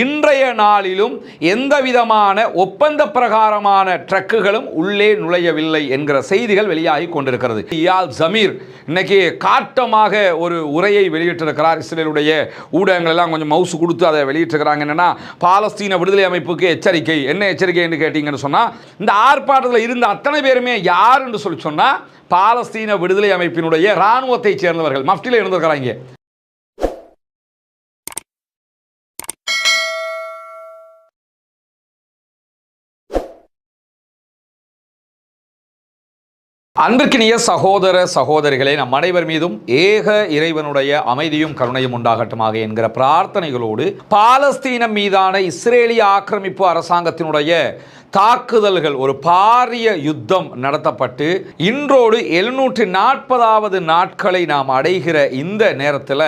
இன்றைய நாளிலும் எந்த விதமான ஒப்பந்த பிரகாரமான ட்ரக்குகளும் உள்ளே நுழையவில்லை என்கிற செய்திகள் வெளியாகி கொண்டிருக்கிறது. இயால் ஜமீர் இன்னைக்கு காட்டமாக ஒரு உரையை வெளியிட்டிருக்கிறார். இஸ்ரேலுடைய ஊடகங்கள் எல்லாம் கொஞ்சம் மவுசு கொடுத்து அதை வெளியிட்டிருக்கிறாங்க. என்னன்னா, பாலஸ்தீன விடுதலை அமைப்புக்கு எச்சரிக்கை. என்ன எச்சரிக்கை என்று கேட்டீங்கன்னு சொன்னா, இந்த ஆர்ப்பாட்டத்தில் இருந்த அத்தனை பேருமே யார் என்று சொல்லி சொன்னா பாலஸ்தீன விடுதலை அமைப்பினுடைய இராணுவத்தை சேர்ந்தவர்கள் மஃப்டில இருந்திருக்கிறாங்க. அன்பிற்கினிய சகோதர சகோதரிகளே, நம் அனைவர் மீதும் ஏக இறைவனுடைய அமைதியும் கருணையும் உண்டாகட்டுமாக என்கிற பிரார்த்தனைகளோடு பாலஸ்தீனம் மீதான இஸ்ரேலிய ஆக்கிரமிப்பு அரசாங்கத்தினுடைய தாக்குதல்கள், ஒரு பாரிய யுத்தம் நடத்தப்பட்டு இன்றோடு 740வது நாட்களை நாம் அடைகிற இந்த நேரத்தில்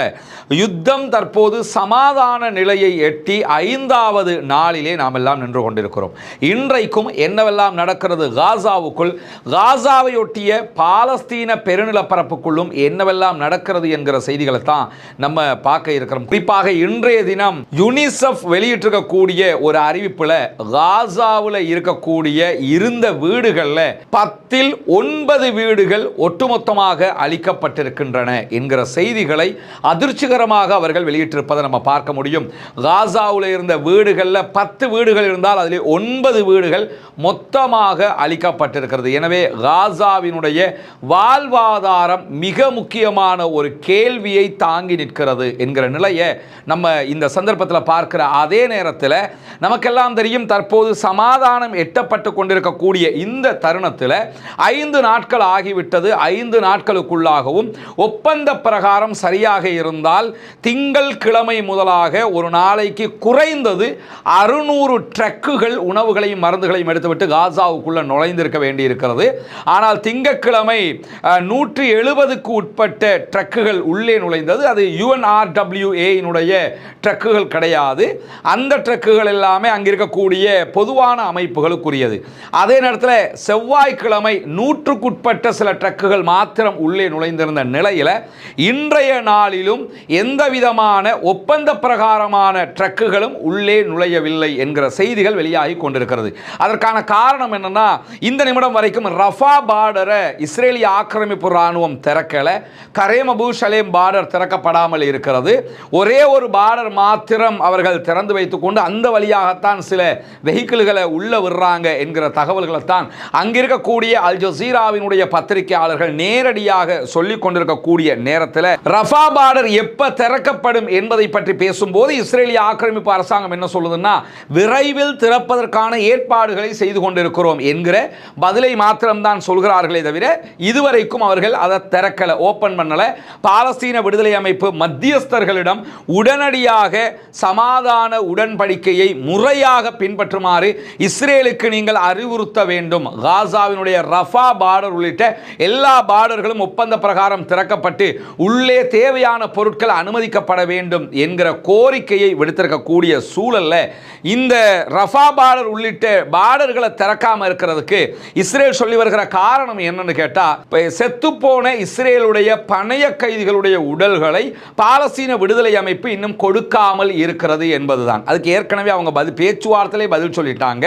யுத்தம் தற்போது சமாதான நிலையை எட்டி 5வது நாளிலே நாம் எல்லாம் நின்று கொண்டிருக்கிறோம். இன்றைக்கும் என்னவெல்லாம் நடக்கிறது காசாவுக்குள், காசாவையொட்டிய பாலஸ்தீன பெருநிலப்பரப்புக்குள்ளும் என்னவெல்லாம் நடக்கிறது என்கிற செய்திகளை தான் நம்ம பார்க்க இருக்கிறோம். குறிப்பாக இன்றைய தினம் யுனிசெஃப் வெளியிட்டிருக்கக்கூடிய ஒரு அறிவிப்பில் காசாவில் இருக்கக்கூடிய இருந்த வீடுகளில் 10ல் 9 வீடுகள் ஒட்டுமொத்தமாக அளிக்கப்பட்டிருக்கின்றன என்கிற செய்திகளை அதிர்ச்சிகரமாக அவர்கள் வெளியிட்டிருப்பதை நம்ம பார்க்க முடியும். காசாவில் இருந்த வீடுகளில் 10 வீடுகள் இருந்தால் அதில் 9 வீடுகள் மொத்தமாக அளிக்கப்பட்டிருக்கிறது. எனவே காசாவினுடைய வாழ்வாதாரம் மிக முக்கியமான ஒரு கேள்வியை தாங்கி நிற்கிறது என்கிற நிலையை நம்ம இந்த சந்தர்ப்பத்தில் பார்க்கிற அதே நேரத்தில் நமக்கெல்லாம் தெரியும், தற்போது சமாதானம் எட்டப்பட்டு கொண்டிருக்கக்கூடிய இந்த தருணத்தில் 5 நாட்கள் ஆகிவிட்டது. 5 நாட்களுக்குள்ளாகவும் ஒப்பந்த பிரகாரம் சரியாக இருந்தால் திங்கள் கிழமை முதலாக ஒரு நாளைக்கு குறைந்தது 600 ட்ரக்குகள் உணவுகளையும் மருந்துகளையும் எடுத்துவிட்டு காசாவுக்குள்ள நுழைந்திருக்க வேண்டியிருக்கிறது. ஆனால் திங்கட்கிழமை 170க்கு உட்பட்ட ட்ரக்குகள் உள்ளே நுழைந்தது. அது UNRWA ட்ரக்குகள் கிடையாது. அந்த ட்ரக்குகள் எல்லாமே அங்கிருக்கக்கூடிய பொதுவான அமைப்புகளுக்குரியது. அதே நேரத்தில் செவ்வாய்க்கிழமை 100க்குட்பட்ட சில ட்ரக்குகள் மாத்திரம் உள்ளே நுழைந்திருந்த நிலையில் இன்றைய நாளிலும் எந்த விதமான ஒப்பந்த பிரகாரமான ட்ரக்குகளும் உள்ளே நுழையவில்லை என்கிற செய்திகள் வெளியாகி கொண்டிருக்கிறது. அதற்கான காரணம் என்னன்னா, இந்த நிமிடம் வரைக்கும் ரஃபா பார்டரை இஸ்ரேலிய ஆக்கிரமிப்பு இராணுவம் திறக்கல. கரேம் அபு ஷலேம் பார்டர் திறக்கப்படாமல் இருக்கிறது. ஒரே ஒரு பார்டர் மாத்திரம் அவர்கள் திறந்து வைத்துக் கொண்டு அந்த வழியாகத்தான் சில வெஹிக்கிள்களை உள்ள விடுறாங்க என்கிற தகவல்களை தான் அங்கிருக்கக்கூடிய அல் ஜசீராவினுடைய பத்திரிகையாளர்கள் நேரடியாக சொல்லிக் கொண்டிருக்கக்கூடிய நேரத்தில் ரஃபா பார்டர் எப்ப திறக்கப்படும் என்பதை பற்றி பேசும்போது இஸ்ரேலிய ஆக்கிரமிப்பு அரசாங்கம் என்ன சொல்லுதுன்னா, விரைவில் திறப்பதற்கான ஏற்பாடுகளை செய்து கொண்டிருக்கிறோம் என்கிற பதிலை மாத்திரம்தான் சொல்கிறார்களே தவிர இதுவரைக்கும் அவர்கள் அதை திறக்கல, ஓபன் பண்ணல. பாலஸ்தீன விடுதலை அமைப்பு மத்தியஸ்தர்களிடம் உடனடியாக சமாதான உடன்படிக்கையை முறையாக பின்பற்றுமாறு இஸ்ரேலுக்கு நீங்கள் அறிவுறுத்த வேண்டும். காசாவினுடைய ரஃபா பார்டர் உள்ளிட்ட எல்லா பார்டர்களும் ஒப்பந்த பிரகாரம் திறக்கப்பட்டு உள்ளே தேவையான பொருட்கள் அனுமதிக்கப்பட வேண்டும் என்கிற கோரிக்கையை விடுத்திருக்கக்கூடிய சூழல்ல இந்த ரஃபா பார்டர் உள்ளிட்ட பார்டர்களை திறக்காம இருக்கிறதுக்கு இஸ்ரேல் சொல்லி வருகிற காரணம் என்னன்னு கேட்டா, செத்துப்போன இஸ்ரேலுடைய பணைய கைதிகளுடைய உடல்களை பாலஸ்தீன விடுதலை அமைப்பு இன்னும் கொடுக்காமல் இருக்கிறது என்பதுதான். அதுக்கு ஏற்கனவே அவங்க பேச்சுவார்த்தையிலே பதில் சொல்லிட்டாங்க.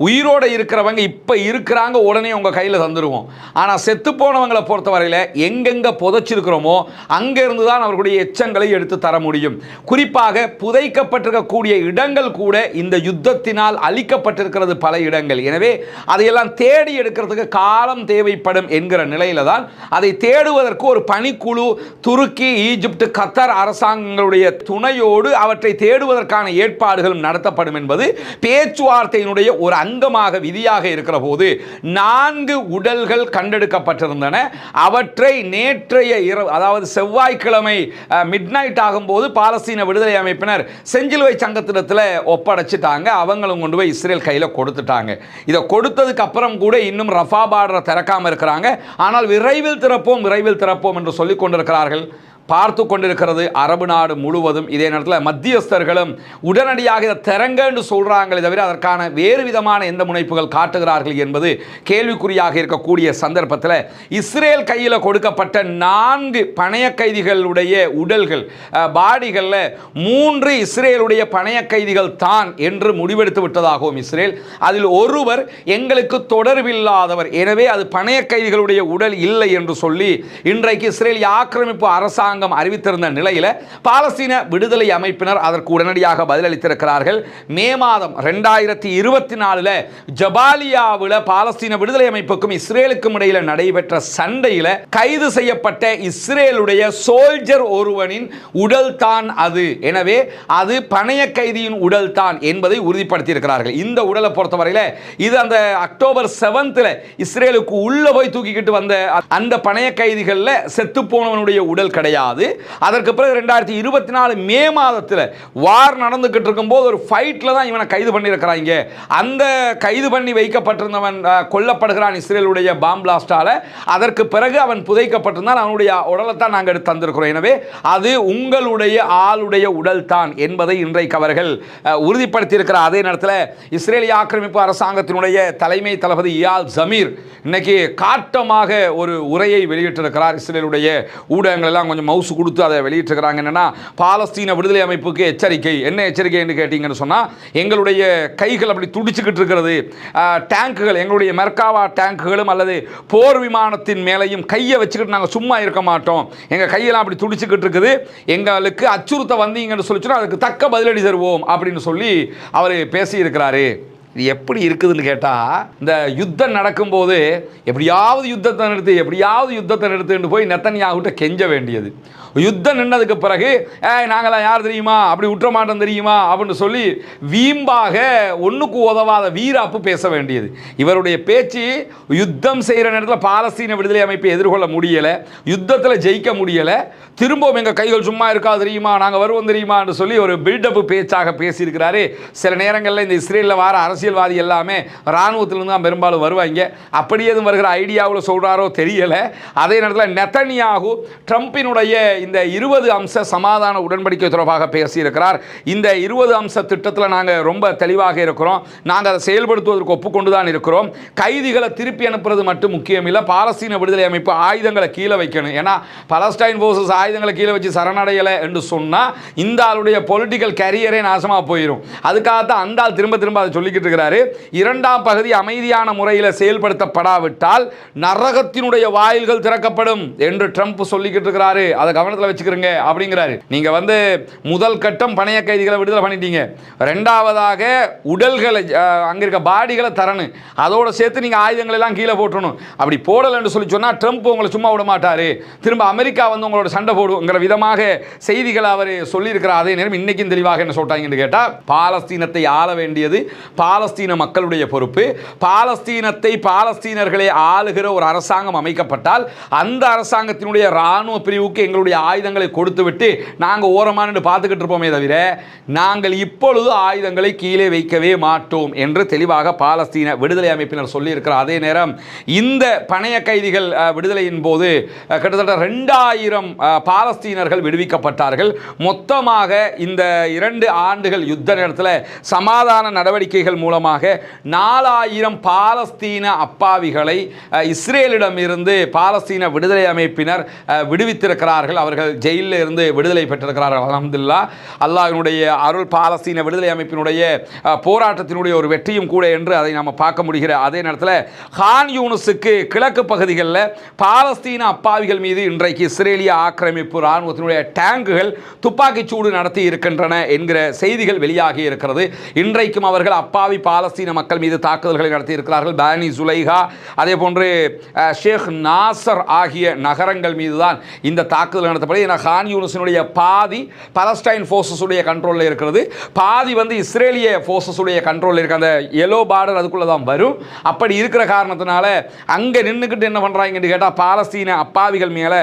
உயிரோடு இருக்கிறவங்க இப்ப இருக்கிறாங்க, உடனே உங்க கையில் தந்துருவோம். ஆனா செத்து போனவங்களை பொறுத்தவரையில் எங்கெங்க புதைச்சிருக்கிறோமோ அங்க இருந்து தான் அவர்களுடைய எச்சங்களை எடுத்து தர முடியும். குறிப்பாக புதைக்கப்பட்டிருக்கக்கூடிய இடங்கள் கூட இந்த யுத்தத்தினால் அழிக்கப்பட்டிருக்கிறது பல இடங்கள். எனவே அதையெல்லாம் தேடி எடுக்கிறதுக்கு காலம் தேவைப்படும் என்கிற நிலையில தான் அதை தேடுவதற்கு ஒரு பணிக்குழு துருக்கி, ஈஜிப்ட், கத்தார் அரசாங்கங்களுடைய துணையோடு அவற்றை தேடுவதற்கான ஏற்பாடுகளும் நடத்தப்படும் என்பது பேச்சுவார்த்தையினுடைய ஒரு அங்கமாக விதியாக இருக்கிற போது 4 உடல்கள் கண்டெடுக்கப்பட்டிருந்தன. அவற்றை நேற்றைய இரவு, அதாவது செவ்வாய்க்கிழமை மிட் நைட் ஆகும்போது பாலஸ்தீன விடுதலை அமைப்பினர் செஞ்சிலுவை சங்கத்திடத்தில் ஒப்படைச்சிட்டாங்க. அவங்களும் கொண்டு போய் இஸ்ரேல் கையில் கொடுத்துட்டாங்க. இதை கொடுத்ததுக்கு அப்புறம் கூட இன்னும் ரஃபா பார்டரை திறக்காம இருக்கிறாங்க. ஆனால் விரைவில் திறப்போம் என்று சொல்லிக் கொண்டிருக்கிறார்கள். பார்த்து கொண்டிருக்கிறது அரபு நாடு முழுவதும். இதே நேரத்தில் மத்தியஸ்தர்களும் உடனடியாக இதை திறங்கன்னு சொல்கிறாங்களே தவிர அதற்கான வேறு விதமான எந்த முனைப்புகள் காட்டுகிறார்கள் என்பது கேள்விக்குறியாக இருக்கக்கூடிய சந்தர்ப்பத்தில் இஸ்ரேல் கையில் கொடுக்கப்பட்ட 4 பணைய கைதிகளுடைய உடல்கள் பாடிகளில் 3 இஸ்ரேலுடைய பணைய கைதிகள் தான் என்று முடிவெடுத்து விட்டதாகவும் இஸ்ரேல், அதில் ஒருவர் எங்களுக்கு தொடர்பில்லாதவர், எனவே அது பணைய கைதிகளுடைய உடல் இல்லை என்று சொல்லி இன்றைக்கு இஸ்ரேலிய ஆக்கிரமிப்பு அரசாங்கம் அறிவித்திருந்த நிலையில் பாலஸ்தீன விடுதலை அமைப்பினர் அதற்கு உடனடியாக பதிலளித்திருக்கிறார்கள். மே மாதம் 2024 ஜபாலியாவில் பாலஸ்தீன விடுதலை அமைப்புக்கும் இஸ்ரேலுக்கும் இடையில் நடைபெற்ற சண்டையில் கைது செய்யப்பட்ட இஸ்ரேலுடைய சோல்ஜர் ஒருவனின் உடல் தான் அது, எனவே அது பணைய கைதியின் உடல் தான் என்பதை உறுதிப்படுத்தியிருக்கிறார்கள். இந்த உடலை பொறுத்தவரையில் இது அந்த அக்டோபர் 7 இஸ்ரேலுக்கு உள்ள போய் தூக்கிக்கிட்டு வந்த அந்த பணைய கைதிகளில் செத்து போனவனுடைய உடல் கிடையாது. அதற்கு பிறகு 2024 மே மாதத்தில் வார் நடந்துகிட்டு இருக்கும்போது ஒரு ஃபைட்ல தான் இவனை கைது பண்ணியிருக்கிறாங்க. அந்த கைது பண்ணி வைக்கப்பட்டிருந்தவன் கொல்லப்படுகிறான் இஸ்ரேலுடைய பாம் பிளாஸ்டால. அதற்கு பிறகு அவன் புதைக்கப்பட்டிருந்தான், அவனுடைய உடலை தான் நாங்கள் எடுத்து தந்திருக்கிறோம், எனவே அது உங்களுடைய ஆளுடைய உடல் தான் என்பதை இன்றைக்கு அவர்கள் உறுதிப்படுத்தியிருக்கிற அதே நேரத்தில் இஸ்ரேலிய ஆக்கிரமிப்பு அரசாங்கத்தினுடைய தலைமை தளபதி இயால் ஜமீர் இன்னைக்கு காட்டமாக ஒரு உரையை வெளியிட்டிருக்கிறார். இஸ்ரேலுடைய ஊடகங்கள் எல்லாம் கொஞ்சம் மவுசு கொடுத்து அதை வெளியிட்டிருக்கிறாங்க. என்னன்னா, பாலஸ்தீன விடுதலை அமைப்புக்கு எச்சரிக்கை. என்ன எச்சரிக்கை என்று கேட்டீங்கன்னு சொன்னால், எங்களுடைய கைகள் அப்படி துடிச்சுக்கிட்டு இருக்கிறது, டேங்குகள், எங்களுடைய மெர்காவா டேங்குகளும் அல்லது போர் விமானத்தின் மேலையும் கையை வச்சுக்கிட்டு நாங்கள் சும்மா இருக்க மாட்டோம், எங்கள் கையெல்லாம் அப்படி துடிச்சுக்கிட்டு இருக்குது, எங்களுக்கு அச்சுறுத்த வந்தீங்கன்னு சொல்லிச்சுன்னா அதுக்கு தக்க பதிலடி தருவோம் அப்படின்னு சொல்லி அவர் பேசியிருக்கிறாரு. இது எப்படி இருக்குதுன்னு கேட்டால், இந்த யுத்தம் நடக்கும்போது எப்படியாவது யுத்தத்தை நிறுத்துன்னு போய் நெத்தன்யாஹுட்ட கெஞ்ச வேண்டியது. யுத்தம் நின்றதுக்கு பிறகு நாங்களாம் யார் தெரியுமா, அப்படி விட்டுற மாட்டோம் தெரியுமா அப்படின்னு சொல்லி வீம்பாக ஒன்றுக்கு உதவாத வீராப்பு பேச வேண்டியது. இவருடைய பேச்சு யுத்தம் செய்கிற நேரத்தில் பாலஸ்தீன விடுதலை அமைப்பை எதிர்கொள்ள முடியலை, யுத்தத்தில் ஜெயிக்க முடியலை, திரும்பவும் எங்கள் கைகள் சும்மா இருக்கா தெரியுமா, நாங்கள் வருவோம் தெரியுமான்னு சொல்லி ஒரு பில்டப் பேச்சாக பேசியிருக்கிறாரு. சில நேரங்களில் இந்த இஸ்ரேலில் வர அரசியல்வாதி எல்லாமே இராணுவத்திலிருந்து தான் பெரும்பாலும் வருவாங்க. அப்படி எதுவும் வருகிற ஐடியாவில் சொல்கிறாரோ தெரியலை. அதே நேரத்தில் நெத்தன்யாஹு ட்ரம்பினுடைய இந்த 20 அம்ச சமாதான உடன்படிக்கை தொடர்பாக பேசியிருக்கிறார். இந்த 20 அம்ச திட்டத்தில் நாங்கள் ரொம்ப தெளிவாக இருக்கிறோம், நாங்கள் அதை செயல்படுத்துவதற்கு ஒப்புக்கொண்டு தான் இருக்கிறோம். கைதிகளை திருப்பி அனுப்புறது மட்டும் முக்கியம் இல்லை, பாலஸ்தீன விடுதலை அமைப்பு ஆயுதங்களை கீழே வைக்கணும். ஏன்னா பலஸ்டைன் போர்சஸ் ஆயுதங்களை கீழே வச்சு சரணடையலை என்று சொன்னால் இந்த ஆளுடைய பொலிட்டிக்கல் கேரியரே நாசமாக போயிடும். அதுக்காகத்தான் அந்த ஆள் திரும்ப திரும்ப அதை சொல்லிக்கிட்டு இருக்கிறாரு. 2ஆம் பகுதி அமைதியான முறையில் செயல்படுத்தப்படாவிட்டால் நரகத்தினுடைய வாயில்கள் திறக்கப்படும் என்று ட்ரம்ப் சொல்லிக்கிட்டு இருக்கிறாரு. அதை கவனத்தில் வச்சுக்கிறங்க அப்படிங்கிறாரு. நீங்க முதல் கட்டம் பணைய கைதிகளை விடுதலை பண்ணிட்டீங்க, 2ஆவதாக உடல்களை அங்க இருக்க பாடிகளை தரணும், அதோட சேர்த்து நீங்க ஆயுதங்களை எல்லாம் கீழே போட்டணும். அப்படி போடலன்னு சொல்லி சொன்னா ட்ரம்ப் உங்களை சும்மா விட மாட்டாரு, திரும்ப அமெரிக்கா உங்களோட சண்டை போடுங்கிற விதமாக செய்திகளை அவர் சொல்லியிருக்கிறார். அதே நேரம் இன்னைக்கும் தெளிவாக என்ன சொல்றாங்கன்னு கேட்டா, பாலஸ்தீனத்தை ஆள வேண்டியது பாலஸ்தீன மக்களுடைய பொறுப்பு, பாலஸ்தீனத்தை பாலஸ்தீனர்களை ஆளுகிற ஒரு அரசாங்கம் அமைக்கப்பட்டால் அந்த அரசாங்கத்தினுடைய இராணுவ பிரிவுக்கு எங்களுடைய ஆயுதங்களை கொடுத்து விட்டு நாங்கள் ஓரமான பார்த்துக்கிட்டு இருப்போமே தவிர நாங்கள் இப்பொழுது ஆயுதங்களை கீழே வைக்கவே மாட்டோம் என்று தெளிவாக பாலஸ்தீன விடுதலை அமைப்பினர் சொல்லியிருக்கிறார். அதே நேரம் இந்த பணைய கைதிகள் விடுதலையின் போது கிட்டத்தட்ட 2000 பாலஸ்தீனர்கள் விடுவிக்கப்பட்டார்கள். மொத்தமாக இந்த 2 ஆண்டுகள் யுத்த நேரத்தில் சமாதான நடவடிக்கைகள் மூலமாக 4000 பாலஸ்தீன அப்பாவிகளை இஸ்ரேலிடம் இருந்து பாலஸ்தீன விடுதலை அமைப்பினர் விடுவித்திருக்கிறார்கள். அவர்கள் ஜெயிலில் இருந்து விடுதலை பெற்றிருக்கிறார்கள். அல்ஹம்துலில்லாஹ், அல்லாஹ்வினுடைய அருள், பாலஸ்தீன விடுதலை அமைப்பினுடைய போராட்டத்தினுடைய ஒரு வெற்றியும் கூட என்று அதை நாம் பார்க்க முடிகிற அதே நேரத்தில் கான் யூனிஸுக்கு கிழக்கு பகுதிகளில் பாலஸ்தீன அப்பாவிகள் மீது இன்றைக்கு இஸ்ரேலிய ஆக்கிரமிப்பு இராணுவத்தினுடைய டேங்குகள் துப்பாக்கிச் சூடு நடத்தி இருக்கின்றன என்கிற செய்திகள் வெளியாகி இருக்கிறது. இன்றைக்கும் அவர்கள் அப்பாவி பாலஸ்தீன மக்கள் மீது தாக்குதல்களை நடத்தி இருக்கிறார்கள். பானி சுலைஹா, அதே போன்று ஷேக் நாசர் ஆகிய நகரங்கள் மீது தான் இந்த தாக்குதல் நடத்தப்படும். ஏன்னா கான் யூனிஸினுடைய பாதி பலஸ்டைன் ஃபோர்ஸஸுடைய கண்ட்ரோலில் இருக்கிறது, பாதி இஸ்ரேலிய ஃபோர்ஸஸுடைய கண்ட்ரோலில் இருக்க அந்த எல்லோ பார்டர் அதுக்குள்ளே தான் வரும். அப்படி இருக்கிற காரணத்தினால அங்கே நின்றுக்கிட்டு என்ன பண்ணுறாங்கன்னு கேட்டால் பாலஸ்தீன அப்பாவிகள் மேலே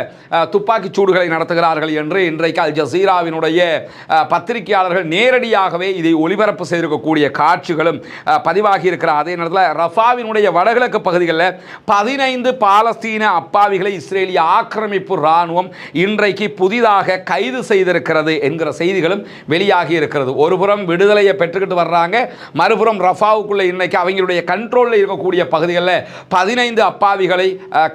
துப்பாக்கி சூடுகளை நடத்துகிறார்கள் என்று இன்றைக்கு அல் ஜசீராவினுடைய பத்திரிகையாளர்கள் நேரடியாகவே இதை ஒளிபரப்பு செய்திருக்கக்கூடிய காட்சிகளும் பதிவாகி இருக்கிற அதே நேரத்தில் ரஃபாவினுடைய வடகிழக்கு பகுதிகளில் 15 பாலஸ்தீன அப்பாவிகளை இஸ்ரேலிய ஆக்கிரமிப்பு இராணுவம் இன்றைக்கு இன்றைக்கு புதிதாக கைது செய்திருக்கிறது என்கிற செய்திகளும் வெளியாகி இருக்கிறது. ஒருபுறம் விடுதலையை பெற்றுக்கிட்டு வர்றாங்க, மறுபுறம் ரஃபாவுக்குள்ள இன்னைக்கு அவங்களுடைய கண்ட்ரோலில் இருக்கக்கூடிய பகுதிகளில் 15 அப்பாவிகளை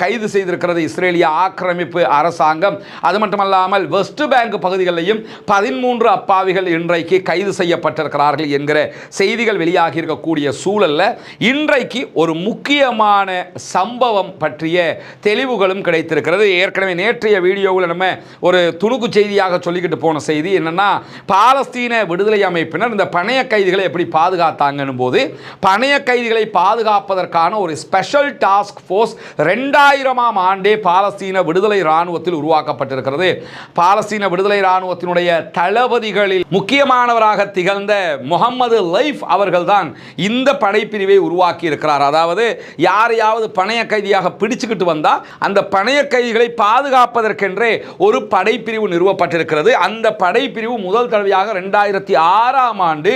கைது செய்திருக்கிறது இஸ்ரேலிய ஆக்கிரமிப்பு அரசாங்கம். அது மட்டுமல்லாமல் வெஸ்ட் பேங்க் பகுதிகளிலையும் 13 அப்பாவிகள் இன்றைக்கு கைது செய்யப்பட்டிருக்கிறார்கள் என்கிற செய்திகள் வெளியாகி இருக்கக்கூடிய சூழல்ல இன்றைக்கு ஒரு முக்கியமான சம்பவம் பற்றிய தெளிவுகளும் கிடைத்திருக்கிறது. ஏற்கனவே நேற்றைய வீடியோவில் நம்ம ஒரு துணுக்கு செய்தியாக சொல்லிக்கிட்டு போன செய்தி என்னன்னா, பாலஸ்தீன விடுதலை அமைப்பினர் இந்த பணைய கைதிகளை எப்படி பாதுகாத்தாங்கன்னு போது, பணைய கைதிகளை பாதுகாப்பதற்கான ஒரு ஸ்பெஷல் டாஸ்க் ஃபோர்ஸ் 2000ஆம் ஆண்டே பாலஸ்தீன விடுதலை இராணுவத்தில் உருவாக்கப்பட்டிருக்கிறது. பாலஸ்தீன விடுதலை இராணுவத்தினுடைய தளபதிகளில் முக்கியமானவராக திகழ்ந்த முகமது லைஃப் அவர்கள்தான் இந்த படைப்பிரிவை உருவாக்கி இருக்கிறார். அதாவது யாரையாவது பணைய கைதியாக பிடிச்சுக்கிட்டு வந்தா அந்த பணைய கைதிகளை பாதுகாப்பதற்கென்றே ஒரு படைப்பிரிவு நிறுவப்பட்டிருக்கிறது. அந்த படைப்பிரிவு முதல் தடவையாக 2006ஆம் ஆண்டு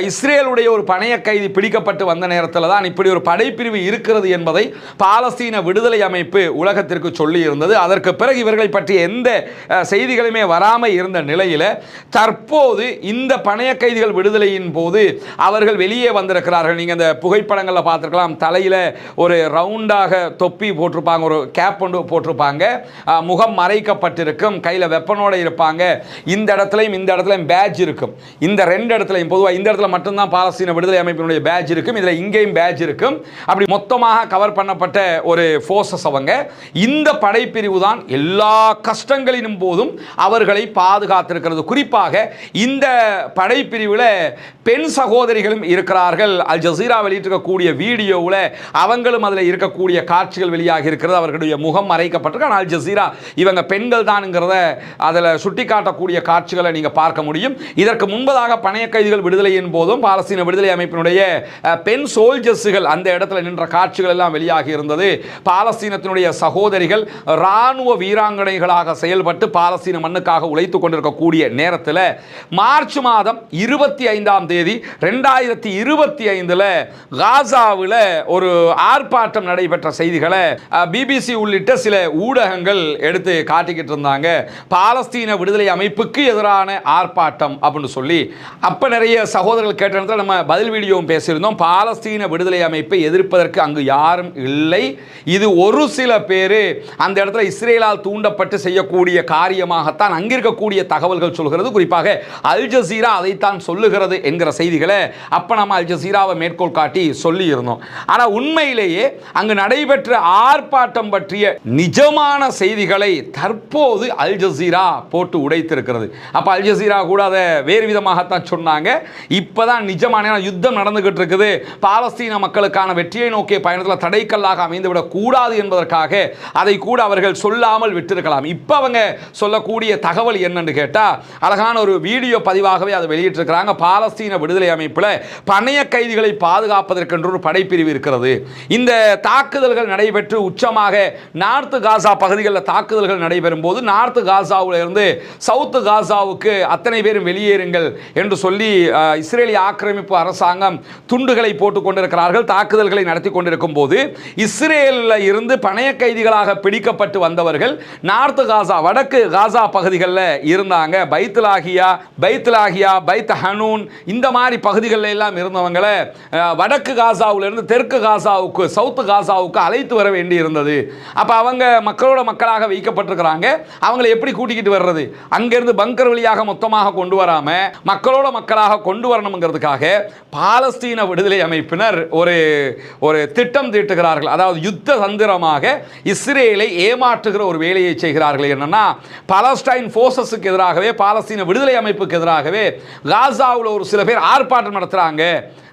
இஸ்ரேலுடைய ஒரு பணைய கைதி பிடிக்கப்பட்டு வந்த நேரத்தில் தான் இப்படி ஒரு படைப்பிரிவு இருக்கிறது என்பதை பாலஸ்தீன விடுதலை அமைப்பு உலகத்திற்கு சொல்லி இருந்தது. அதற்கு பிறகு இவர்களை பற்றி எந்த செய்திகளுமே வராமல் இருந்த நிலையில் தற்போது இந்த பணைய கைதிகள் விடுதலையின் போது அவர்கள் வெளியே வந்திருக்கிறார்கள். நீங்கள் இந்த புகைப்படங்களில் பார்த்துருக்கலாம், தலையில் ஒரு ரவுண்டாக தொப்பி போட்டிருப்பாங்க, ஒரு கேப் ஒன்று போட்டிருப்பாங்க, முகம் மறைக்கப்பட்டிருக்கும், கையில் வெப்பனோடு இருப்பாங்க. இந்த இடத்துலையும் இந்த இடத்துலையும் பேட்ச் இருக்கும். இந்த 2 இடத்துலையும் பொதுவாக இந்த இடத்துல மட்டும்தான் பாலஸ்தீன விடுதலை அமைப்பினுடைய பேட்ச் இருக்கும், இதில் இங்கேயும் பேட்ச் இருக்கும். அப்படி மொத்தமாக கவர் பண்ணப்பட்ட ஒரு ஃபோர்ஸஸ் அவங்க. இந்த படைப்பிரிவு தான் எல்லா கஷ்டங்களின் போதும் அவர்களை பாதுகாத்திருக்கிறது. குறிப்பாக இந்த படைப்பிரிவில் பெண் சகோதரிகளும் இருக்கிறார்கள். அல் ஜசீரா வெளியிட்டிருக்கக்கூடிய வீடியோவில் அவங்களும் அதில் இருக்கக்கூடிய காட்சிகள் வெளியாகி இருக்கிறது. அவர்களுடைய முகம் மறைக்கப்பட்டிருக்கு. அல் ஜசீரா இவங்க பெண்கள் தான்ங்கிறத அதில் சுட்டி காட்டக்கூடிய காட்சிகளை நீங்கள் பார்க்க முடியும். இதற்கு முன்பதாக பணைய கைதிகள் விடுதலையின் போதும் பாலஸ்தீன விடுதலை அமைப்பினுடைய பெண் சோல்ஜர்ஸுகள் அந்த இடத்துல நின்ற காட்சிகள் எல்லாம் வெளியாகி இருந்தது. பாலஸ்தீனத்தினுடைய சகோதரிகள் இராணுவ வீராங்கனைகளாக செயல்பட்டு பாலஸ்தீன மண்ணுக்காக உழைத்துக் கொண்டிருக்கக்கூடிய நேரத்தில் மார்ச் மாதம் 25ஆம் தேதி 2025 காசாவில் ஒரு ஆர்ப்பாட்டம் நடைபெற்ற செய்திகளை பிபிசி உள்ளிட்ட சில ஊடகங்கள் எடுத்து காட்டிக்கிட்டு இருந்தாங்க. பாலஸ்தீன விடுதலை அமைப்புக்கு எதிரான ஆர்ப்பாட்டம் அப்படின்னு சொல்லி அப்ப நிறைய சகோதரர்கள் கேட்ட இடத்துல நம்ம பதில் வீடியோவும் பேசியிருந்தோம். பாலஸ்தீன விடுதலை அமைப்பை எதிர்ப்பதற்கு அங்கு யாரும் இல்லை, இது ஒரு சில பேர் அந்த இடத்துல இஸ்ரேலால் தூண்டப்பட்டு செய்யக்கூடிய காரியமாகத்தான் அங்கிருக்கக்கூடிய தகவல்கள் சொல்கிறது. குறிப்பாக அல் ஜசீரா அதைத்தான் சொல்லுகிறது என்கிற செய்திகளை அப்ப நம்ம அல் ஜசீராவை மேற்கோள் காட்டி சொல்லி இருந்தோம். ஆனா உண்மையிலேயே அங்கு நடைபெற்ற ஆர்ப்பாட்டம் பற்றிய நிஜமான செய்திகளை தற்போது அல் ஜசீரா போட்டு உடைத்திருக்கிறது. அப்ப அல் ஜசீரா கூட அதை வேறு விதமாகத்தான் சொன்னாங்க. இப்பதான் நிஜமான யுத்தம் நடந்துகிட்டு இருக்குது, பாலஸ்தீன மக்களுக்கான வெற்றியை நோக்கிய பயணத்தில் தடைக்கல்லாக அமைந்துவிடக் கூடாது என்பதற்காக அதை கூட அவர்கள் சொல்லாமல் விட்டிருக்கலாம். இப்ப அவங்க சொல்லக்கூடிய தகவல் என்னன்னு கேட்டா, அழகான ஒரு வீடியோ பதிவாகவே அதை வெளியிட்டிருக்கிறாங்க. பாலஸ்தீன விடுதலை அமைப்பில் பணைய கைதிகளை பாதுகாப்பதற்கென்று ஒரு படைப்பிரிவு இருக்கிறது. இந்த தாக்குதல்கள் நடைபெற்று உச்சமாக நார்த் காசா பகுதிகளில் தாக்குதல்கள் நடைபெறும் போது நார்த் காசாவில் இருந்து சவுத் காசாவுக்கு அத்தனை பேரும் வெளியேறுங்கள் என்று சொல்லி இஸ்ரேலிய ஆக்கிரமிப்பு அரசாங்கம் துண்டுகளை போட்டுக் கொண்டிருக்கிறார்கள். தாக்குதல்களை நடத்தி கொண்டிருக்கும் போது இஸ்ரேலில் இருந்து பணைய கைதிகளாக பிடிக்கப்பட்டு வந்தவர்கள் நார்த் காசா வடக்கு காசா பகுதிகளில் இருந்தாங்க. பைத்லாகியா, பைத் ஹனூன் இந்த மாதிரி பகுதிகளில் எல்லாம் இருந்தவங்களை வடக்கு காசாவிலிருந்து தெற்கு காசாவுக்கு சவுத் காசாவுக்கு அழைத்து வர வேண்டி இருந்தது. அப்ப அவங்க மக்களோட மக்களாக வைக்கப்பட்டிருக்கிறாங்க. அவங்களை எப்படி கூட்டிக்கிட்டு வர்றது? அங்கிருந்து பங்கர் வழியாக மொத்தமாக கொண்டு வராம மக்களோட மக்களாக கொண்டு வரணுங்கிறதுக்காக பாலஸ்தீன விடுதலை அமைப்பினர் ஒரு திட்டம் தீட்டுகிறார்கள். அதாவது யுத்த தந்திரமாக இஸ்ரேலை ஏமாற்றுகிற ஒரு வேலையை செய்கிறார்கள். என்னன்னா, பாலஸ்டைன் போர்சஸுக்கு எதிராகவே பாலஸ்தீன விடுதலை அமைப்புக்கு எதிராகவே காசாவில் ஒரு சில பேர் ஆர்ப்பாட்டம் நடத்துறாங்க,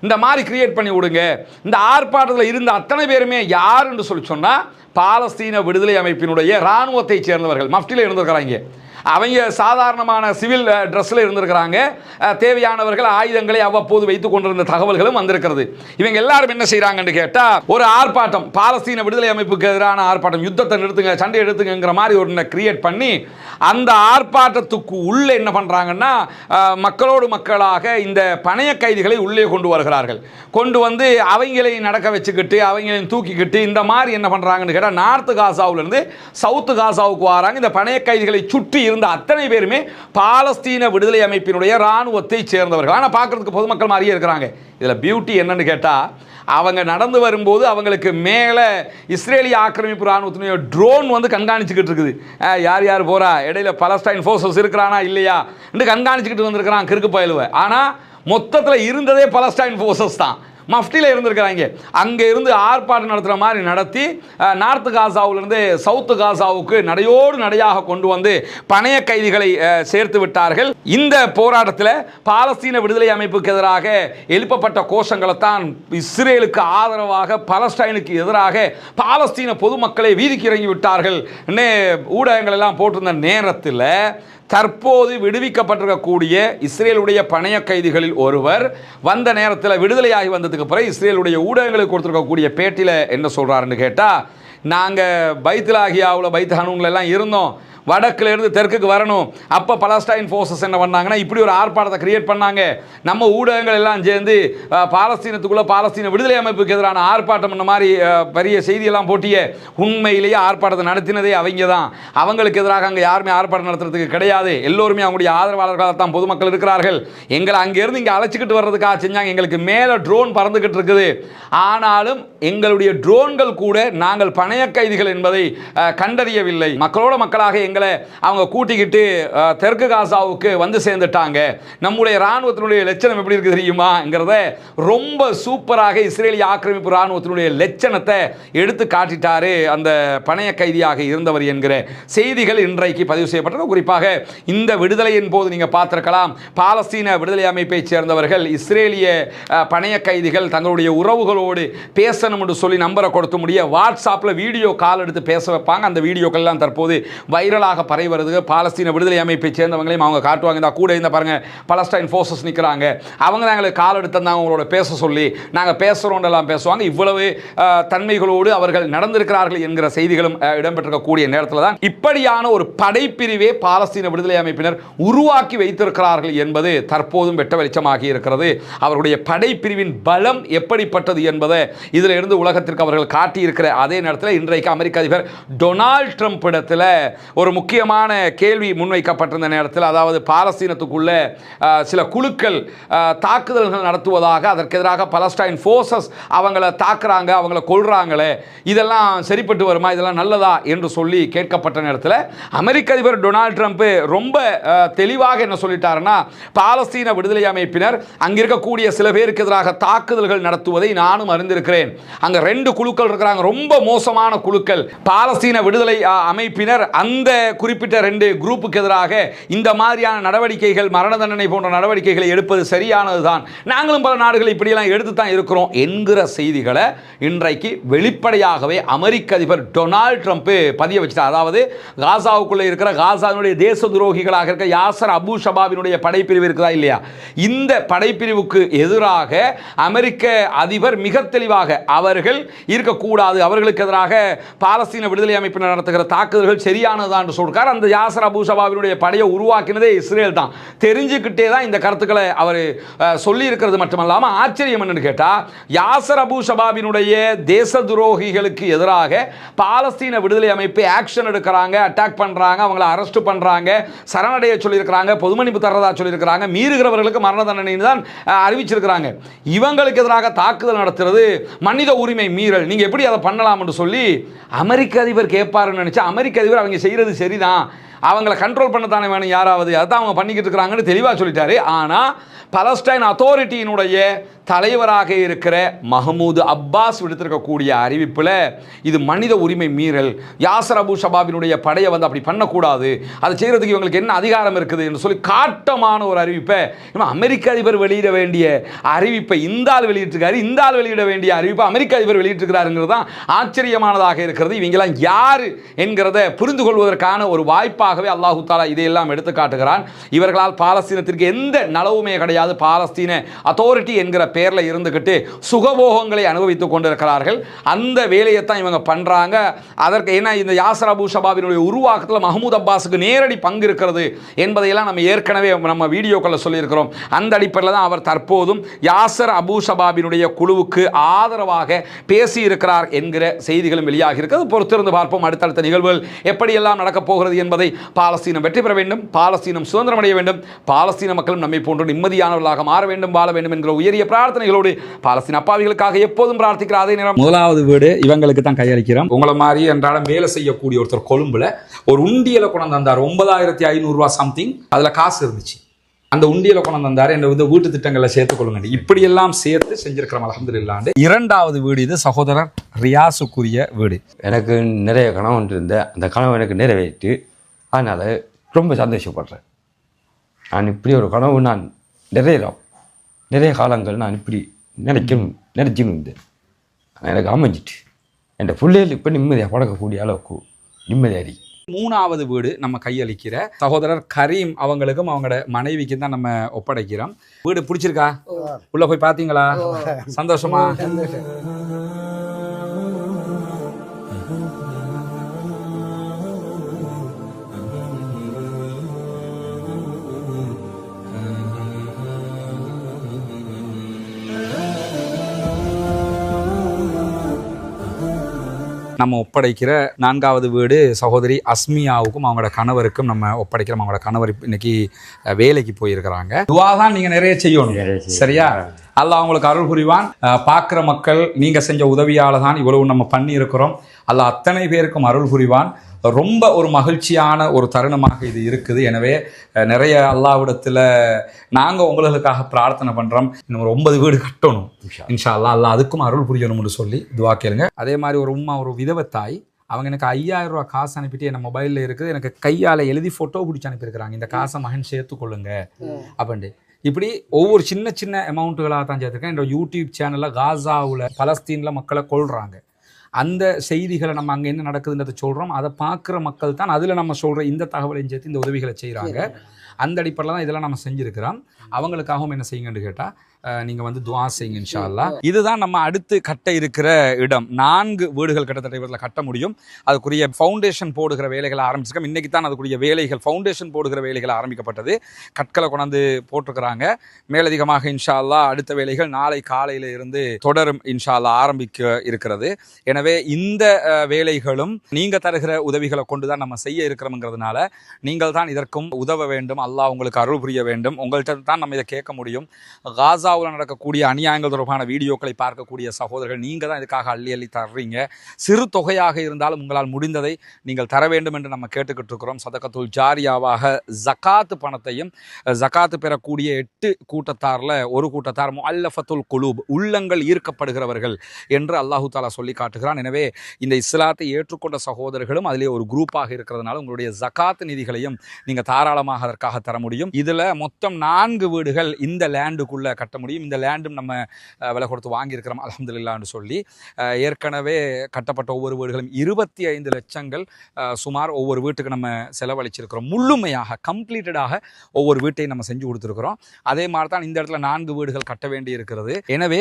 இந்த மாதிரி கிரியேட் பண்ணி விடுங்க. இந்த ஆர்ப்பாட்டத்தில் இருந்த அத்தனை பேருமே யார் என்று சொல்லி சொன்னா பாலஸ்தீன விடுதலை அமைப்பினுடைய இராணுவத்தை சேர்ந்தவர்கள், மஃப்டியில் இருந்திருக்கிறாங்க. அவங்க சாதாரணமான சிவில் ட்ரெஸ்ஸில் இருந்திருக்கிறாங்க. தேவையானவர்கள் ஆயுதங்களை அவ்வப்போது வைத்துக் கொண்டிருந்த தகவல்களும் வந்திருக்கிறது. இவங்க எல்லாரும் என்ன செய்யறாங்கன்னு கேட்டா, ஒரு ஆர்ப்பாட்டம், பாலஸ்தீன விடுதலை அமைப்புக்கு எதிரான ஆர்ப்பாட்டம், யுத்தத்தை நிறுத்துங்க, சண்டை எடுத்துங்கிற மாதிரி ஒரு கிரியேட் பண்ணி அந்த ஆர்ப்பாட்டத்துக்கு உள்ளே என்ன பண்றாங்கன்னா, மக்களோடு மக்களாக இந்த பணைய கைதிகளை உள்ளே கொண்டு வருகிறார்கள். கொண்டு வந்து அவங்களை நடக்க வச்சுக்கிட்டு அவங்களையும் தூக்கிக்கிட்டு இந்த மாதிரி என்ன பண்றாங்கன்னு கேட்டால், நார்த்து காசாவிலிருந்து சவுத்து காசாவுக்கு வராங்க. இந்த பணைய கைதிகளை சுற்றி இருந்த அத்தனை பேருமே பாலஸ்தீன விடுதலை அமைப்பினுடைய இராணுவத்தை சேர்ந்தவர்கள். ஆனால் பார்க்கறதுக்கு பொதுமக்கள் மாதிரியே இருக்கிறாங்க. இதில் பியூட்டி என்னன்னு கேட்டால், அவங்க நடந்து வரும்போது அவங்களுக்கு மேலே இஸ்ரேலிய ஆக்கிரமிப்பு இராணுவத்தினுடைய ட்ரோன் வந்து கண்காணிச்சுக்கிட்டு இருக்குது. யார் யார் போகிறா, இடையில பலஸ்டைன் ஃபோர்ஸஸ் இருக்கிறானா இல்லையா என்று கண்காணிச்சுக்கிட்டு வந்திருக்கிறான் கிறுக்கு பயலுவை. ஆனால் மொத்தத்தில் இருந்ததே பலஸ்டைன் ஃபோர்ஸஸ் தான். மஃப்டியில் இருந்திருக்கிறாங்க. அங்கே இருந்து ஆர்ப்பாட்டம் நடத்துகிற மாதிரி நடத்தி நார்த்து காசாவிலிருந்து சவுத்து காசாவுக்கு நடையோடு நடையாக கொண்டு வந்து பணைய கைதிகளை சேர்த்து விட்டார்கள். இந்த போராட்டத்தில் பாலஸ்தீன விடுதலை அமைப்புக்கு எதிராக எழுப்பப்பட்ட கோஷங்களைத்தான் இஸ்ரேலுக்கு ஆதரவாக பலஸ்டைனுக்கு எதிராக பாலஸ்தீன பொதுமக்களை வீதிக்கு இறங்கி விட்டார்கள் ஊடகங்கள் எல்லாம் போட்டிருந்த நேரத்தில் தற்போது விடுவிக்கப்பட்டிருக்கக்கூடிய இஸ்ரேலுடைய பணைய கைதிகளில் ஒருவர் வந்த நேரத்தில் விடுதலையாகி வந்ததுக்கு பிறகு இஸ்ரேலுடைய ஊடகங்களுக்கு கொடுத்துருக்கக்கூடிய பேட்டியில் என்ன சொல்கிறாருன்னு கேட்டால், நாங்கள் பைத்துலாகியாவில் பைத் ஹனூன்ல எல்லாம் இருந்தோம், வடக்குல இருந்து தெற்குக்கு வரணும். அப்போ பலஸ்டைன் ஃபோர்ஸஸ் என்ன பண்ணாங்கன்னா, இப்படி ஒரு ஆர்ப்பாட்டத்தை கிரியேட் பண்ணாங்க. நம்ம ஊடகங்கள் எல்லாம் சேர்ந்து பாலஸ்தீனத்துக்குள்ள பாலஸ்தீன விடுதலை அமைப்புக்கு எதிரான ஆர்ப்பாட்டம் இந்த மாதிரி பெரிய செய்தியெல்லாம் போட்டிய உண்மையிலேயே ஆர்ப்பாட்டத்தை நடத்தினதே அவங்க தான். அவங்களுக்கு எதிராக அங்கே யாருமே ஆர்ப்பாட்டம் நடத்துறதுக்கு கிடையாது. எல்லோருமே அவங்களுடைய ஆதரவாளர்களாக தான் பொதுமக்கள் இருக்கிறார்கள். எங்களை அங்கேருந்து இங்கே அழைச்சிக்கிட்டு வர்றதுக்காக செஞ்சாங்க. எங்களுக்கு மேலே ட்ரோன் பறந்துக்கிட்டு இருக்குது. ஆனாலும் எங்களுடைய ட்ரோன்கள் கூட நாங்கள் பணைய கைதிகள் என்பதை கண்டறியவில்லை. மக்களோட மக்களாக எங்களை அவங்க கூட்டிக்கிட்டு தெற்கு காசாவுக்கு வந்து சேர்ந்துட்டாங்க. நம்முடைய ராணுவத்தினுடைய லட்சணம் எப்படி இருக்கு தெரியுமாங்கிறத ரொம்ப சூப்பராக இஸ்ரேலிய ஆக்கிரமிப்பு ராணுவத்தினுடைய லட்சணத்தை எடுத்து காட்டிட்டாரு அந்த பணைய கைதியாக இருந்தவர் என்கிற செய்திகள் இன்றைக்கு பதிவு செய்யப்பட்டது. குறிப்பாக இந்த விடுதலையின் போது நீங்க பார்த்திருக்கலாம், பாலஸ்தீன விடுதலை அமைப்பை சேர்ந்தவர்கள் இஸ்ரேலிய பணைய கைதிகள் தங்களுடைய உறவுகளோடு பேசணும் என்று சொல்லி நம்பரை கொடுத்து முடிய வாட்ஸ்அப்பில் வீடியோ கால் எடுத்து பேச வைப்பாங்க. அந்த வீடியோக்கள் எல்லாம் தற்போது வைரலாக பரவி வருது. பாலஸ்தீன விடுதலை அமைப்பை சேர்ந்தவங்களையும் அவங்க காட்டுவாங்க. இந்த கூட இந்த பாருங்க பலஸ்டைன் ஃபோர்ஸஸ் நிற்கிறாங்க, அவங்க எங்களுக்கு கால் எடுத்திருந்தாங்க அவங்களோட பேச சொல்லி, நாங்கள் பேசுகிறோம் எல்லாம் பேசுவாங்க. இவ்வளவு தன்மைகளோடு அவர்கள் நடந்திருக்கிறார்கள் என்கிற செய்திகளும் இடம்பெற்றிருக்கக்கூடிய நேரத்தில் தான் இப்படியான ஒரு படைப்பிரிவே பாலஸ்தீன விடுதலை அமைப்பினர் உருவாக்கி வைத்திருக்கிறார்கள் என்பது தற்போதும் வெட்ட வெளிச்சமாகி இருக்கிறது. அவருடைய படைப்பிரிவின் பலம் எப்படிப்பட்டது என்பதை இதில் இருந்து உலகத்திற்கு அவர்கள் காட்டியிருக்கிற அதே நேரத்தில் இன்றைக்கு அமெரிக்க அதிபர் டொனால்ட் ட்ரம்ப் இடத்துல ஒரு முக்கியமான கேள்வி முன்வைக்கப்பட்டிருந்த நேரத்தில், அதாவது பாலஸ்தீனத்துக்குள்ள சில குழுக்கள் தாக்குதல்கள் நடத்துவதாக, அதற்கு எதிராக பலஸ்டைன் ஃபோர்ஸஸ் அவங்கள தாக்குறாங்க, அவங்கள கொல்றாங்களே, இதெல்லாம் சரிப்பட்டு வருமா, இதெல்லாம் நல்லதா என்று சொல்லி கேட்கப்பட்ட நேரத்தில் அமெரிக்க அதிபர் டொனால்ட் ட்ரம்ப் ரொம்ப தெளிவாக என்ன சொல்லிட்டாருன்னா, பாலஸ்தீன விடுதலை அமைப்பினர் அங்க இருக்கக்கூடிய சில பேருக்கு எதிராக தாக்குதல்கள் நடத்துவதை நானும் அறிந்திருக்கிறேன். அங்க 2 குழுக்கள் இருக்கிறாங்க, ரொம்ப மோசமான குழுக்கள். பாலஸ்தீன விடுதலை அமைப்பினர் அந்த குறிப்பிட்ட 2 குரூப்புக்கு எதிராக இந்த மாதிரியான நடவடிக்கைகள், மரண தண்டனை போன்ற நடவடிக்கைகளை எடுப்பது சரியானதுதான், நாங்களும் பல நாடுகள் இப்படியெல்லாம் எடுத்து தான் இருக்கிறோம் என்கிற செய்திகளை இன்றைக்கு வெளிப்படையாகவே அமெரிக்க அதிபர் டொனால்ட் ட்ரம்ப் பதிய வச்சிட்டார். அதாவது காசாவுக்குள்ளே இருக்கிற காசாவினுடைய தேச துரோகிகளாக இருக்க யாசர் அபு ஷபாபினுடைய படைப்பிரிவு இருக்குதா இல்லையா, இந்த படைப்பிரிவுக்கு எதிராக அமெரிக்க அதிபர் மிக தெளிவாக அவர்கள் இருக்கக்கூடாது, அவர்களுக்கு எதிராக பாலஸ்தீன விடுதலை அமைப்பினர் நடத்துகிற தாக்குதல்கள் சரியானதான் சொல்றார். அந்த யாசர் அபு ஷபாபினுடைய படையை உருவாக்கினதே இஸ்ரேல் தான். தெரிஞ்சுக்கிட்டே தான் இந்த கருத்துக்களை அவர் சொல்லி இருக்கிறது மட்டுமல்லாமல் ஆச்சரியம் என்னன்னு கேட்டா, யாசர் அபு ஷபாபினுடைய தேச துரோகிகளுக்கு எதிராக பாலஸ்தீன விடுதலை அமைப்பு ஆக்ஷன் எடுக்கிறாங்க, அட்டாக் பண்றாங்க, அவங்களை அரெஸ்ட் பண்றாங்க, சரணடைய சொல்லியிருக்கிறாங்க, பொது மன்னிப்பு தரதா சொல்லியிருக்கிறாங்க, மீறுகிறவர்களுக்கு மரண தண்டனை தான் அறிவிச்சிருக்கிறாங்க. இவங்களுக்கு எதிராக தாக்குதல் நடத்துறது மனித உரிமை மீறல், நீங்க எப்படி அதை பண்ணலாம் என்று சொல்லி அமெரிக்க அதிபர் கேட்பாருன்னு நினைச்சா, அமெரிக்க அதிபர் அவங்க செய்யறது சரிதான், அவங்கள கண்ட்ரோல் பண்ணத்தானே வேணும் யாராவது, அதான் அவங்க பண்ணிக்கிட்டு இருக்கிறாங்கன்னு தெளிவாக சொல்லிட்டாரு. ஆனால் பலஸ்டைன் அத்தாரிட்டியினுடைய தலைவராக இருக்கிற மஹமூது அப்பாஸ் விடுத்திருக்கக்கூடிய அறிவிப்பில் இது மனித உரிமை மீறல், யாசர் அபு ஷபாபினுடைய படையை வந்து அப்படி பண்ணக்கூடாது, அதை செய்கிறதுக்கு இவங்களுக்கு என்ன அதிகாரம் இருக்குது என்று சொல்லி காட்டமான ஒரு அறிவிப்பை அமெரிக்க அதிபர் வெளியிட வேண்டிய அறிவிப்பை இந்த ஆள் வெளியிட்டிருக்காரு, இந்த ஆள் வெளியிட வேண்டிய அறிவிப்பை அமெரிக்க அதிபர் வெளியிட்டிருக்கிறாருங்கிறது தான் ஆச்சரியமானதாக இருக்கிறது. இவங்கெல்லாம் யார் என்கிறத புரிந்து கொள்வதற்கான ஒரு வாய்ப்பாக தெளிவாகவே அல்லாஹு தாலா இதையெல்லாம் எடுத்து காட்டுகிறான். இவர்களால் பாலஸ்தீனத்திற்கு எந்த நலவுமே கிடையாது. பாலஸ்தீன அத்தாரிட்டி என்கிற பெயரில் இருந்துகிட்டு சுகபோகங்களை அனுபவித்துக் கொண்டிருக்கிறார்கள். அந்த வேலையைத்தான் இவங்க பண்றாங்க. அதற்கு ஏன்னா இந்த யாசர் அபு ஷபாபினுடைய உருவாக்கத்தில் மஹமூத் அப்பாஸுக்கு நேரடி பங்கு இருக்கிறது என்பதையெல்லாம் நம்ம ஏற்கனவே நம்ம வீடியோக்களில் சொல்லியிருக்கிறோம். அந்த அடிப்படையில் தான் அவர் தற்போதும் யாசர் அபு ஷபாபினுடைய குழுவுக்கு ஆதரவாக பேசி இருக்கிறார் என்கிற செய்திகளும் வெளியாகி இருக்கிறது. பொறுத்திருந்து பார்ப்போம் அடுத்தடுத்த நிகழ்வுகள் எப்படியெல்லாம் நடக்கப் போகிறது என்பதை. பாலஸ்தீனம் வெற்றி பெற வேண்டும், பாலஸ்தீனம் சுதந்திரம் அடைய வேண்டும், பாலஸ்தீன மக்களும் நம்மை போன்று நிம்மதியானவர்களாக மாற வேண்டும், வாழ வேண்டும் என்கிற உயரிய பிரார்த்தனைகளோடு பாலஸ்தீன அப்பாவிகளுக்காக எப்போதும் பிரார்த்திக்கிற அதே நேரம் முதலாவது வீடு இவங்களுக்கு தான் கையளிக்கிறோம். உங்களை மாதிரி என்றாலும் வேலை செய்யக்கூடிய ஒருத்தர் கொழும்புல ஒரு உண்டியலை கொண்டு வந்தார். 9500 ரூபா சம்திங், அதுல காசு இருந்துச்சு. அந்த உண்டியலை கொண்டு வந்தாரு. இந்த வீட்டு திட்டங்களை சேர்த்துக் கொள்ளுங்க. இப்படியெல்லாம் சேர்த்து செஞ்சிருக்கிறோம் அல்ஹம்துலில்லாஹ். இரண்டாவது வீடு இது சகோதரர் ரியாஸுக்குரிய வீடு. எனக்கு நிறைய கனவு ஒன்று இருந்த அந்த கனவு எனக்கு நிறைவேற்றி, அதனால ரொம்ப சந்தோஷப்படுறேன். நான் இப்படி ஒரு கனவு நான் நிறைய காலங்கள் நான் இப்படி நினைச்சுன்னு இருந்தேன். எனக்கு அமைஞ்சிட்டு என் பிள்ளைகள் இப்போ நிம்மதியாக பழக்கக்கூடிய அளவுக்கு நிம்மதியாரி. மூணாவது வீடு நம்ம கையளிக்கிற சகோதரர் கரீம் அவங்களுக்கும் அவங்களோட மனைவிக்கும் தான் நம்ம ஒப்படைக்கிறோம். வீடு பிடிச்சிருக்கா? உள்ள போய் பார்த்தீங்களா? சந்தோஷமா? நம்ம ஒப்படைக்கிற நான்காவது வீடு சகோதரி அஸ்மியாவுக்கும் அவங்களோட கணவருக்கும் நம்ம ஒப்படைக்கிறோம். அவங்களோட கணவர் இன்னைக்கு வேலைக்கு போயிருக்கிறாங்க. துவா தான் நீங்க நிறைய செய்யணும், சரியா? அல்லாஹ் அவங்களுக்கு அருள் புரிவான். பார்க்குற மக்கள் நீங்க செஞ்ச உதவியால தான் இவ்வளவு நம்ம பண்ணி இருக்கிறோம். அல்லாஹ் அத்தனை பேருக்கும் அருள் புரிவான். ரொம்ப ஒரு மகிழ்ச்சியான ஒரு தருணமாக இது இருக்குது. எனவே நிறைய அல்லாஹ்விடத்தில் நாங்கள் உங்களுக்காக பிரார்த்தனை பண்ணுறோம். இன்னும் ஒரு 9 வீடு கட்டணும் இன்ஷா அல்லாஹ். அல்லாஹ் அதுக்கும் அருள் புரியணும்னு சொல்லி துவா கேளுங்க. அதே மாதிரி ஒரு உம்மா, ஒரு விதவத்தாய், அவங்க எனக்கு 5000 ரூபா காசு அனுப்பிட்டு என் மொபைலில் இருக்குது. எனக்கு கையால் எழுதி ஃபோட்டோ பிடிச்சி அனுப்பியிருக்கிறாங்க. இந்த காசை மகன் சேர்த்துக்கொள்ளுங்க அப்படின்ட்டு. இப்படி ஒவ்வொரு சின்ன சின்ன அமௌண்ட்டுகளாக தான் சேர்த்துருக்கேன். என்னோட யூடியூப் சேனலில் காசாவில் பலஸ்தீனில் மக்களை கொள்கிறாங்க. அந்த செய்திகளை நம்ம அங்கே என்ன நடக்குதுன்றதை சொல்கிறோம். அதை பார்க்குற மக்கள் தான் அதில் நம்ம சொல்கிற இந்த தகவலையும் சேர்த்து இந்த உதவிகளை செய்கிறாங்க. அந்த அடிப்படையில் தான் இதெல்லாம் நம்ம செஞ்சுருக்கிறோம். அவங்களுக்காகவும் என்ன செய்யுங்கன்னு கேட்டால் நீங்கள் வந்து துவா செய்யுங்க இன்ஷா அல்லாஹ். இதுதான் நம்ம அடுத்து கட்ட இருக்கிற இடம். 4 வீடுகள் கிட்டத்தட்ட இவற்றில் கட்ட முடியும். அதுக்குரிய ஃபவுண்டேஷன் போடுகிற வேலைகளை ஆரம்பிச்சிருக்கோம். இன்றைக்கி தான் அதுக்குரிய வேலைகள், ஃபவுண்டேஷன் போடுகிற வேலைகள் ஆரம்பிக்கப்பட்டது. கற்களை கொண்டாந்து போட்டிருக்கிறாங்க. மேலதிகமாக இன்ஷா அல்லாஹ் அடுத்த வேலைகள் நாளை காலையில் இருந்து தொடரும் இன்ஷா அல்லாஹ் ஆரம்பிக்க இருக்கிறது. எனவே இந்த வேலைகளும் நீங்கள் தருகிற உதவிகளை கொண்டு தான் நம்ம செய்ய இருக்கிறோம்ங்கிறதுனால நீங்கள் தான் இதற்கும் உதவ வேண்டும். அல்லாஹ் உங்களுக்கு அருள் புரிய வேண்டும். உங்கள்கிட்ட தான் நம்ம இதை கேட்க முடியும். காசாவில் நடக்கக்கூடிய அநியாயங்கள் தொடர்பான வீடியோக்களை பார்க்கக்கூடிய சகோதரர்கள் நீங்கள் தான் இதுக்காக அள்ளி தர்றீங்க. சிறு தொகையாக இருந்தாலும் உங்களால் முடிந்ததை நீங்கள் தர வேண்டும் என்று நம்ம கேட்டுக்கிட்டு இருக்கிறோம். சதகத்துல் ஜாரியாவாக ஜகாத்து பணத்தையும், ஜகாத்து பெறக்கூடிய 8 கூட்டத்தாரில் ஒரு கூட்டத்தார் முஅல்லஃபத்துல் குலூப், உள்ளங்கள் ஈர்க்கப்படுகிறவர்கள் என்று அல்லாஹு தாலா சொல்லி காட்டுகிறான். எனவே இந்த இஸ்லாத்தை ஏற்றுக்கொண்ட சகோதரர்களும் அதிலே ஒரு குரூப்பாக இருக்கிறதுனால உங்களுடைய ஜகாத்து நிதிகளையும் நீங்கள் தாராளமாக அதற்காக தர முடியும். இதில் மொத்தம் 4 வீடுகள் இந்த லேண்டுக்குள்ள கட்ட முடியும். இந்த லேண்டும் நம்ம விலை கொடுத்து வாங்கியிருக்கிறோம் அல்ஹம்துலில்லாஹ்னு சொல்லி. ஏற்கனவே கட்டப்பட்ட ஒவ்வொரு வீடுகளும் 25 லட்சங்கள் சுமார் ஒவ்வொரு வீட்டுக்கு நம்ம செலவழிச்சிருக்கிறோம். முழுமையாக கம்ப்ளீட்டடாக ஒவ்வொரு வீட்டையும் நம்ம செஞ்சு கொடுத்துருக்கிறோம். அதே மாதிரி தான் இந்த இடத்துல 4 வீடுகள் கட்ட வேண்டி இருக்கிறது. எனவே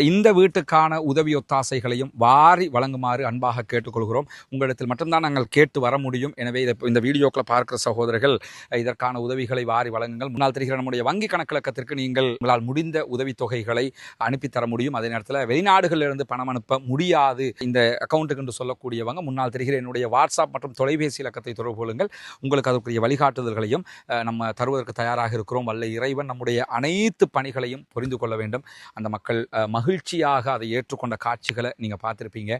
இந்த வீட்டுக்கான உதவி ஒத்தாசைகளையும் வாரி வழங்குமாறு அன்பாக கேட்டுக்கொள்கிறோம். உங்களிடத்தில் மட்டும்தான் நாங்கள் கேட்டு வர முடியும். எனவே இந்த வீடியோக்களை பார்க்கிற சகோதரர்கள் இதற்கான உதவிகளை வாரி வழங்குங்கள். முன்னால் தெரிகிற நம்முடைய வங்கி கணக்கிலக்கத்திற்கு நீங்கள் உங்களால் முடிந்த உதவித்தொகைகளை அனுப்பித்தர முடியும். அதே நேரத்தில் வெளிநாடுகளிலிருந்து பணம் அனுப்ப முடியாது இந்த அக்கௌண்ட்டுக்கு என்று சொல்லக்கூடியவங்க முன்னால் தெரிகிற என்னுடைய வாட்ஸ்அப் மற்றும் தொலைபேசி இலக்கத்தை தொடர்பு கொள்ளுங்கள். உங்களுக்கு அதற்குரிய வழிகாட்டுதல்களையும் நம்ம தருவதற்கு தயாராக இருக்கிறோம். வல்ல இறைவன் நம்முடைய அனைத்து பணிகளையும் புரிந்து கொள்ள வேண்டும். அந்த மக்கள் மகிழ்ச்சியாக அதை ஏற்றுக்கொண்ட காட்சிகளை நீங்கள் பார்த்துருப்பீங்க.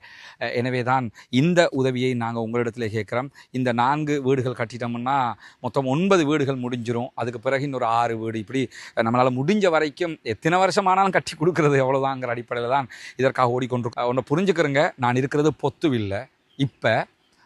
எனவே தான் இந்த உதவியை நாங்கள் உங்களிடத்தில் கேட்குறோம். இந்த 4 வீடுகள் கட்டிட்டோம்னா மொத்தம் 9 வீடுகள் முடிஞ்சிடும். அதுக்கு பிறகு இன்னொரு 6 வீடு, இப்படி நம்மளால் முடிஞ்ச வரைக்கும் எத்தனை வருஷமானாலும் கட்டி கொடுக்கறது எவ்வளோதாங்கிற அடிப்படையில் தான் இதற்காக ஓடிக்கொண்டிருக்கோம். ஒன்று புரிஞ்சுக்கிறேங்க, நான் இருக்கிறது பொத்துவில்லை இப்போ.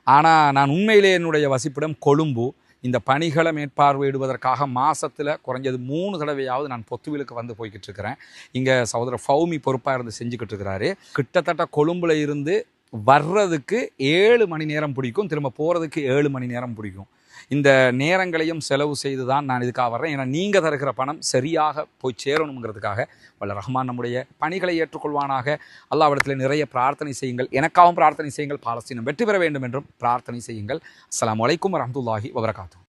ஆனால் நான் உண்மையிலே என்னுடைய வசிப்பிடம் கொழும்பு. இந்த பணிகளை மேற்பார்வையிடுவதற்காக மாதத்தில் குறைஞ்சது 3 தடவையாவது நான் பொத்துவிலுக்கு வந்து போய்கிட்டு இருக்கிறேன். இங்கே சகோதரர் ஃபௌமி பொறுப்பாக இருந்து செஞ்சுக்கிட்டு இருக்கிறாரு. கிட்டத்தட்ட கொழும்புல இருந்து வர்றதுக்கு 7 மணி நேரம் பிடிக்கும், திரும்ப போகிறதுக்கு 7 மணி நேரம் பிடிக்கும். இந்த நேரங்களையும் செலவு செய்து தான் நான் இதுக்காக வர்றேன். ஏன்னா நீங்கள் தருகிற பணம் சரியாக போய் சேரணுங்கிறதுக்காக வல்ல ரஹ்மான் நம்முடைய பணிகளை ஏற்றுக்கொள்வானாக. அல்லாஹ்விடத்தில் நிறைய பிரார்த்தனை செய்யுங்கள், எனக்காகவும் பிரார்த்தனை செய்யுங்கள், பாலஸ்தீனம் வெற்றி பெற வேண்டும் என்றும் பிரார்த்தனை செய்யுங்கள். அஸ்ஸலாமு அலைக்கும் வரஹ்மத்துல்லாஹி வபரகாத்துஹு.